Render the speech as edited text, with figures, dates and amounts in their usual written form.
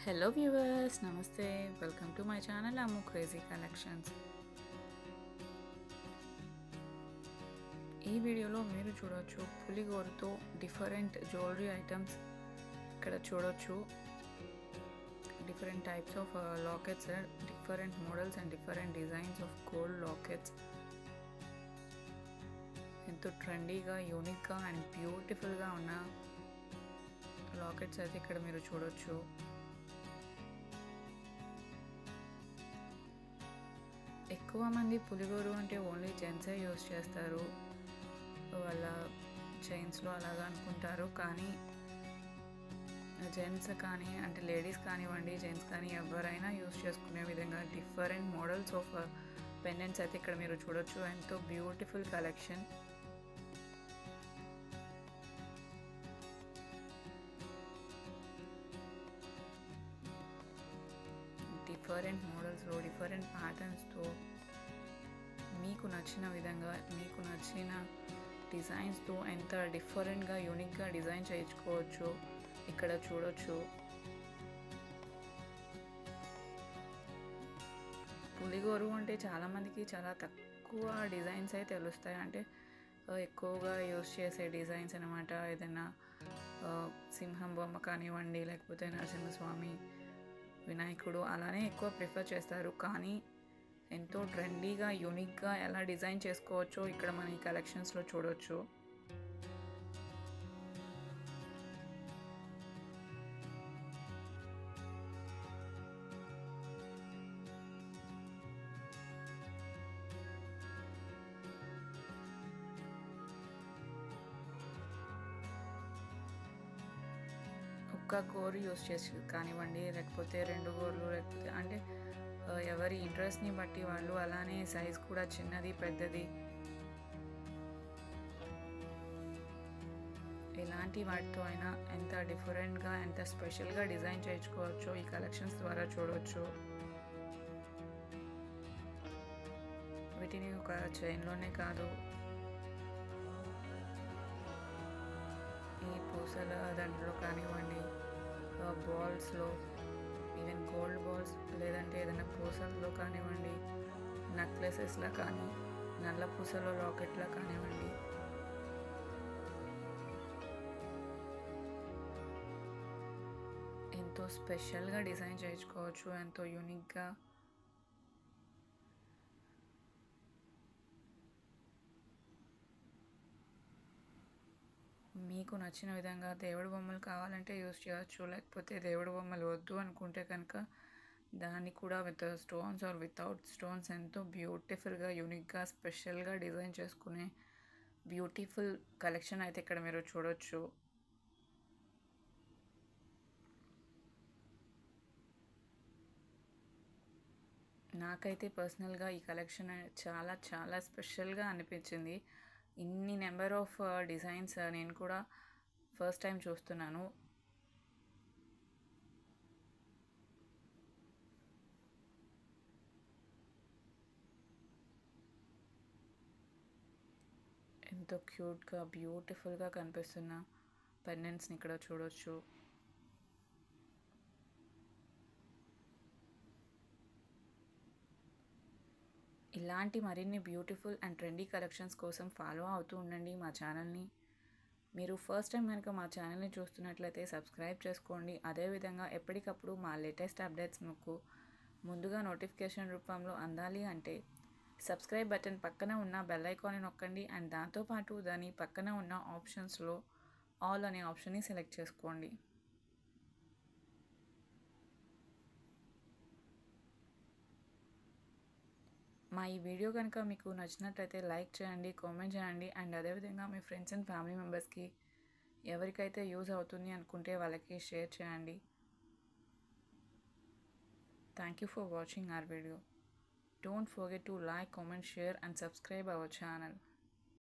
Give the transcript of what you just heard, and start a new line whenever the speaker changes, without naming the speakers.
Hello viewers, నమస్తే. Welcome to my channel Ammu crazy collections. ఈ వీడియోలో మీరు చూడొచ్చు పులిగోరుతో డిఫరెంట్ జ్యువెలరీ ఐటమ్స్. ఇక్కడ చూడొచ్చు different types of lockets, different models and different designs of gold lockets. ఎంతో ట్రెండీగా, యూనిక్గా అండ్ బ్యూటిఫుల్గా ఉన్న లాకెట్స్ అయితే ఇక్కడ మీరు చూడొచ్చు. ఎక్కువ మంది పులిగోరు అంటే ఓన్లీ జెంట్సే యూస్ చేస్తారు, వాళ్ళ చైన్స్లో అలాగా అనుకుంటారు. కానీ జెంట్స్ కానీ అంటే లేడీస్ కానివ్వండి, జెంట్స్ కానీ ఎవరైనా యూస్ చేసుకునే విధంగా డిఫరెంట్ మోడల్స్ ఆఫ్ పెండెంట్స్ అయితే ఇక్కడ మీరు చూడొచ్చు. ఎంతో బ్యూటిఫుల్ కలెక్షన్. డిఫరెంట్ మోడల్స్లో, డిఫరెంట్ ప్యాటర్న్స్తో మీకు నచ్చిన విధంగా, మీకు నచ్చిన డిజైన్స్తో ఎంత డిఫరెంట్గా, యూనిక్గా డిజైన్ చేయించుకోవచ్చు ఇక్కడ చూడొచ్చు. పులిగోరు అంటే చాలామందికి చాలా తక్కువ డిజైన్స్ అయితే తెలుస్తాయి. అంటే ఎక్కువగా యూస్ చేసే డిజైన్స్ అనమాట. ఏదైనా సింహం బొమ్మ కానివ్వండి, లేకపోతే నరసింహస్వామి, వినాయకుడు అలానే ఎక్కువ ప్రిఫర్ చేస్తారు. కానీ ఎంతో ట్రెండీగా, యూనిక్గా ఎలా డిజైన్ చేసుకోవచ్చో ఇక్కడ మన ఈ కలెక్షన్స్లో చూడొచ్చు. ఒక్క గోరు యూస్ చేసి కానివ్వండి, లేకపోతే 2 గోర్లు, లేకపోతే అంటే ఎవరి ఇంట్రెస్ట్ని బట్టి వాళ్ళు, అలానే సైజ్ కూడా చిన్నది, పెద్దది, ఎలాంటి వాటితో అయినా ఎంత డిఫరెంట్గా, ఎంత స్పెషల్గా డిజైన్ చేయించుకోవచ్చో ఈ కలెక్షన్స్ ద్వారా చూడవచ్చు. వీటిని ఒక చైన్లోనే కాదు, ఈ పూసల దాంట్లో కానివ్వండి, బాల్స్లో, ఈవెన్ గోల్డ్ బాల్స్, లేదంటే ఏదైనా పూసల్లో కానివ్వండి, నెక్లెసెస్లా కానీ, నల్ల పూసలో లాకెట్లా కానివ్వండి, ఎంతో స్పెషల్గా డిజైన్ చేయించుకోవచ్చు, ఎంతో యూనిక్గా. మీకు నచ్చిన విధంగా దేవుడి బొమ్మలు కావాలంటే యూస్ చేయవచ్చు, లేకపోతే దేవుడి బొమ్మలు వద్దు అనుకుంటే కనుక దాన్ని కూడా with stones or without stones ఎంతో బ్యూటిఫుల్గా, యూనిక్గా, స్పెషల్గా డిజైన్ చేసుకునే బ్యూటిఫుల్ కలెక్షన్ అయితే ఇక్కడ మీరు చూడొచ్చు. నాకైతే పర్సనల్గా ఈ కలెక్షన్ చాలా చాలా స్పెషల్గా అనిపించింది. ఇన్ని నెంబర్ ఆఫ్ డిజైన్స్ నేను కూడా ఫస్ట్ టైం చూస్తున్నాను. ఎంతో క్యూట్గా, బ్యూటిఫుల్గా కనిపిస్తున్న పెండెంట్స్ని ఇక్కడ చూడొచ్చు. ఇలాంటి మరిన్ని బ్యూటిఫుల్ అండ్ ట్రెండీ కలెక్షన్స్ కోసం ఫాలో అవుతూ ఉండండి మా ఛానల్ని. మీరు ఫస్ట్ టైం కనుక మా ఛానల్ని చూస్తున్నట్లయితే సబ్స్క్రైబ్ చేసుకోండి. అదేవిధంగా ఎప్పటికప్పుడు మా లేటెస్ట్ అప్డేట్స్ మీకు ముందుగా నోటిఫికేషన్ రూపంలో అందాలి అంటే సబ్స్క్రైబ్ బటన్ పక్కన ఉన్న బెల్ ఐకాన్ని నొక్కండి. అండ్ దాంతోపాటు దాని పక్కన ఉన్న ఆప్షన్స్లో ఆల్ అనే ఆప్షన్ని సెలెక్ట్ చేసుకోండి. మా ఈ వీడియో కనుక మీకు నచ్చినట్లయితే లైక్ చేయండి, కామెంట్ చేయండి. అండ్ అదేవిధంగా మీ ఫ్రెండ్స్ అండ్ ఫ్యామిలీ మెంబర్స్కి ఎవరికైతే యూజ్ అవుతుంది అనుకుంటే వాళ్ళకి షేర్ చేయండి. Thank you for watching our video. Don't forget to like, comment, share and subscribe our channel.